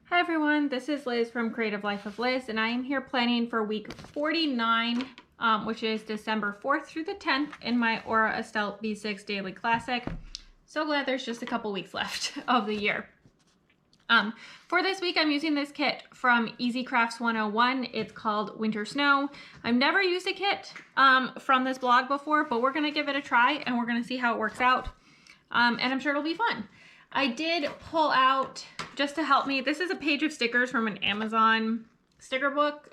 Hi everyone, this is Liz from Creative Life of Liz, and I am here planning for week 49, which is December 4th through the 10th in my Aura Estelle V6 Daily Classic. So glad there's just a couple weeks left of the year. For this week, I'm using this kit from Easy Crafts 101. It's called Winter Snow. I've never used a kit from this blog before, but we're going to give it a try and we're going to see how it works out. And I'm sure it'll be fun. I did pull out, just to help me, this is a page of stickers from an Amazon sticker book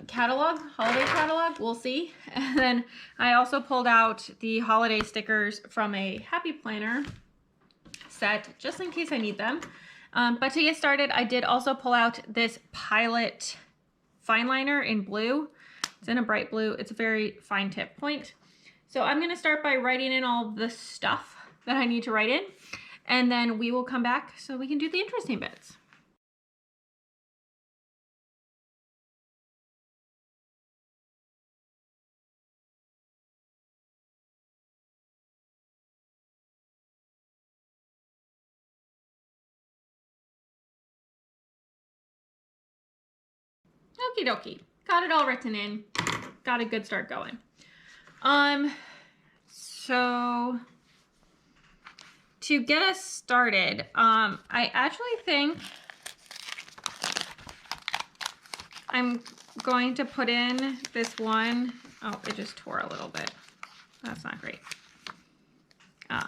catalog, holiday catalog, we'll see. And then I also pulled out the holiday stickers from a Happy Planner set, just in case I need them. But to get started, I did also pull out this Pilot fine liner in blue. It's in a bright blue. It's a very fine tip point. So I'm going to start by writing in all the stuff that I need to write in, and then we will come back so we can do the interesting bits. Okie dokie. Got it all written in. Got a good start going. So to get us started, I actually think I'm going to put in this one. Oh, it just tore a little bit. That's not great. All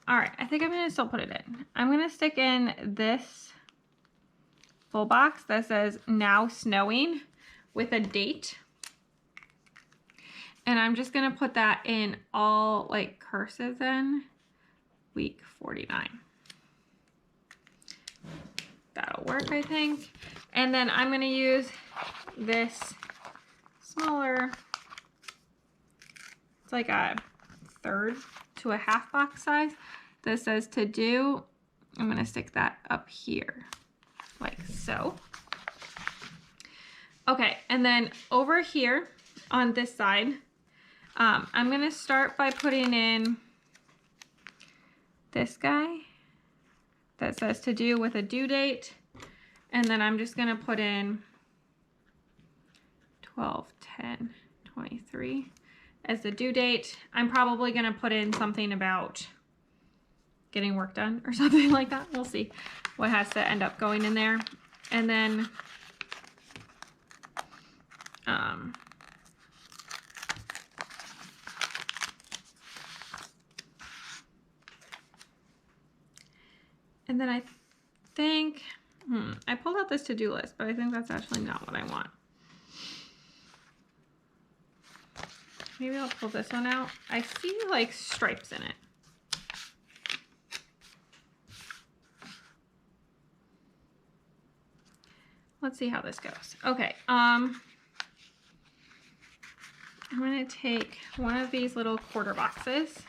right, I think I'm gonna still put it in. I'm gonna stick in this full box that says now snowing with a date. And I'm just gonna put that in all like cursive then, week 49. That'll work, I think. And then I'm gonna use this smaller, it's like a 1/3 to a 1/2 box size that says to do. I'm gonna stick that up here, like so. Okay, and then over here on this side, I'm gonna start by putting in this guy that says to do with a due date, and then I'm just gonna put in 12/10/23 as the due date. I'm probably gonna put in something about getting work done or something like that. We'll see what has to end up going in there. And then I think, I pulled out this to-do list, but I think that's actually not what I want. Maybe I'll pull this one out. I see like stripes in it. Let's see how this goes. Okay, I'm gonna take one of these little quarter boxes.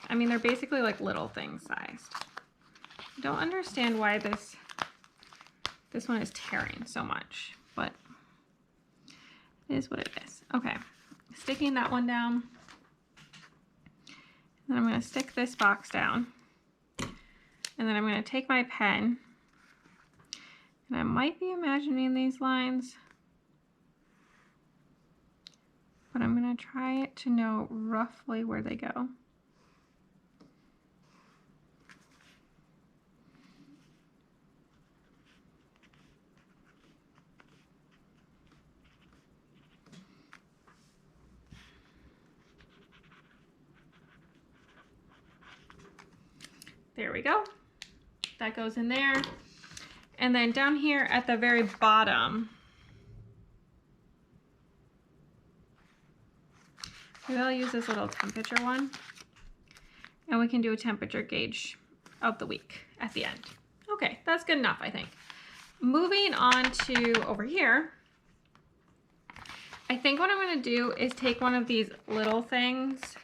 I mean, they're basically like little thing sized. I don't understand why this one is tearing so much, but it is what it is. Okay, sticking that one down. Then I'm gonna stick this box down. And then I'm gonna take my pen, and I might be imagining these lines, but I'm gonna try to know roughly where they go. There we go. That goes in there. And then down here at the very bottom, maybe I'll use this little temperature one, and we can do a temperature gauge of the week at the end. Okay, that's good enough, I think. Moving on to over here, I think what I'm gonna do is take one of these little things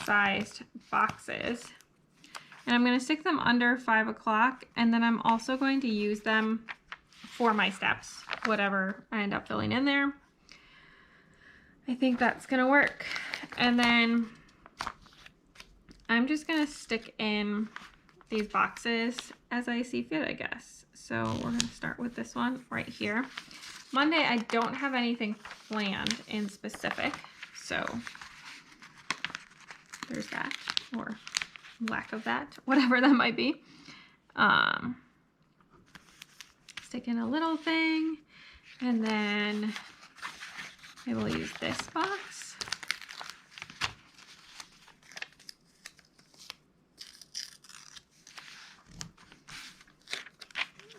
sized boxes, and I'm going to stick them under 5 o'clock, and then I'm also going to use them for my steps, whatever I end up filling in there. I think that's gonna work. And then I'm just gonna stick in these boxes as I see fit, I guess. So we're gonna start with this one right here. Monday, I don't have anything planned in specific, so there's that, or lack of that, whatever that might be. Stick in a little thing, and then I will use this box.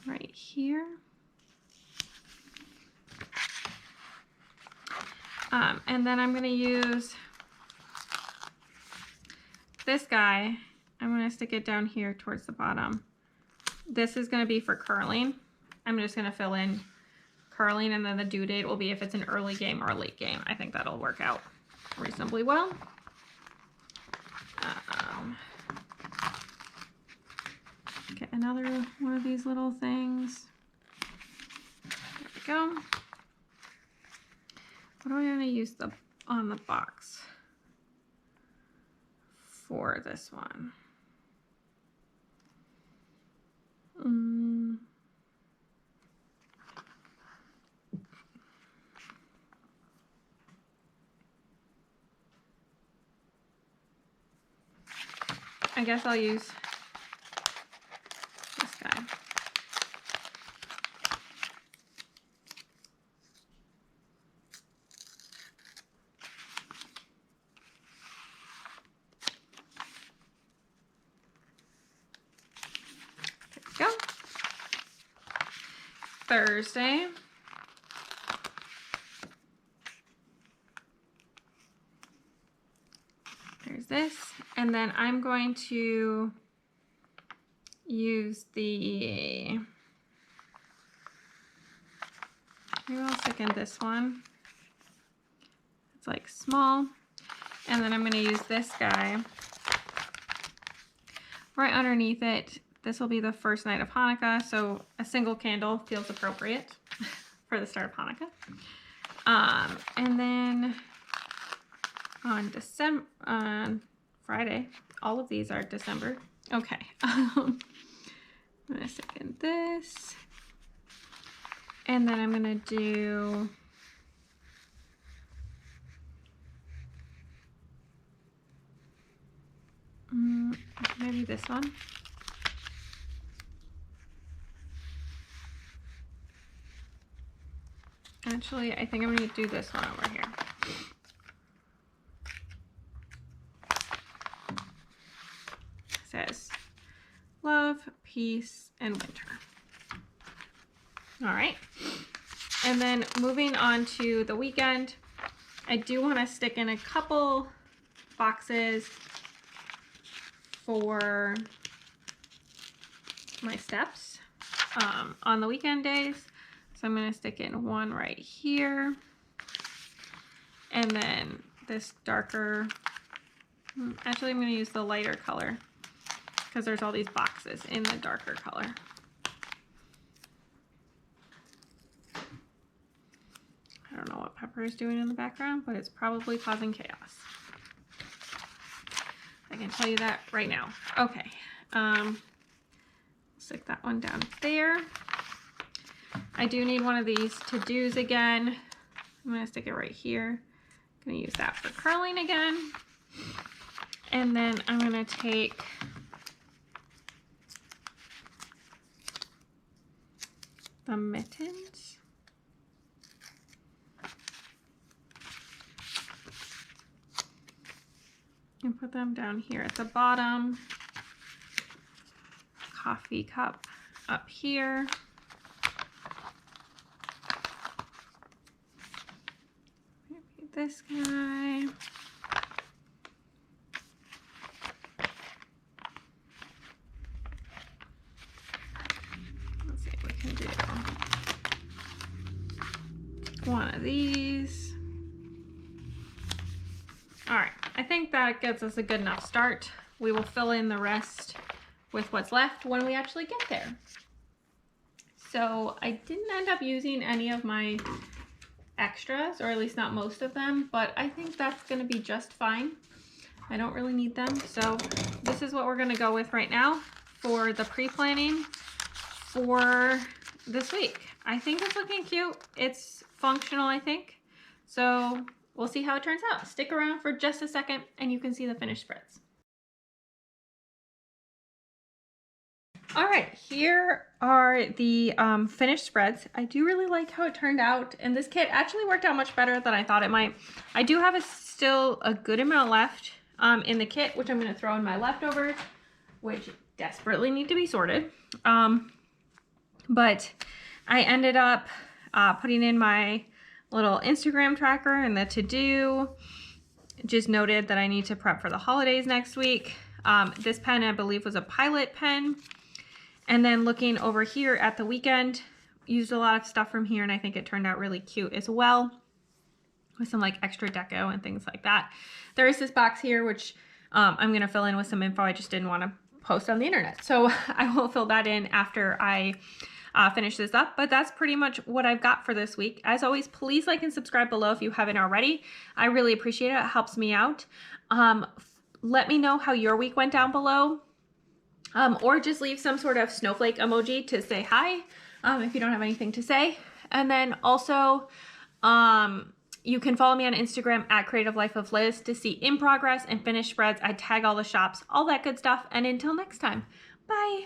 Right here. And then I'm going to use this guy. I'm going to stick it down here towards the bottom. This is going to be for curling. I'm just going to fill in curling, and then the due date will be if it's an early game or a late game. I think that'll work out reasonably well. Get another one of these little things. There we go. What am I going to use on the box for this one? I guess I'll use this guy. There we go. Thursday. There's this. And then I'm going to use maybe I'll stick in this one. It's like small. And then I'm going to use this guy right underneath it. This will be the first night of Hanukkah, so a single candle feels appropriate for the start of Hanukkah. And then on Friday, all of these are December. Okay. I'm gonna stick in this, and then I'm gonna do maybe this one. Actually, I think I'm going to do this one over here. It says, love, peace, and winter. All right. And then moving on to the weekend, I do want to stick in a couple boxes for my steps on the weekend days. So I'm going to stick in one right here, and then this darker, actually I'm going to use the lighter color because there's all these boxes in the darker color. I don't know what Pepper is doing in the background, but it's probably causing chaos. I can tell you that right now. Okay, stick that one down there. I do need one of these to-dos again. I'm going to stick it right here. I'm going to use that for curling again. And then I'm going to take the mittens. And put them down here at the bottom. Coffee cup up here. This guy. Let's see if we can do one of these. All right, I think that gets us a good enough start. We will fill in the rest with what's left when we actually get there. So I didn't end up using any of my extras, or at least not most of them, but I think that's going to be just fine. I don't really need them. So this is what we're going to go with right now for the pre-planning for this week. I think it's looking cute. It's functional, I think. So we'll see how it turns out. Stick around for just a second and you can see the finished spreads. All right, here are the finished spreads. I do really like how it turned out, and this kit actually worked out much better than I thought it might. I do have still a good amount left in the kit, which I'm going to throw in my leftovers, which desperately need to be sorted. But I ended up putting in my little Instagram tracker and the to-do. Just noted that I need to prep for the holidays next week. This pen, I believe, was a Pilot pen. And then looking over here at the weekend, used a lot of stuff from here, and I think it turned out really cute as well, with some like extra deco and things like that. There is this box here, which I'm gonna fill in with some info. I just didn't want to post on the internet, so I will fill that in after I finish this up. But that's pretty much what I've got for this week. As always, please like and subscribe below if you haven't already. I really appreciate it. It helps me out. Let me know how your week went down below. Or just leave some sort of snowflake emoji to say hi if you don't have anything to say. And then also, you can follow me on Instagram at Creative Life of Liz to see in progress and finished spreads. I tag all the shops, all that good stuff. And until next time, bye.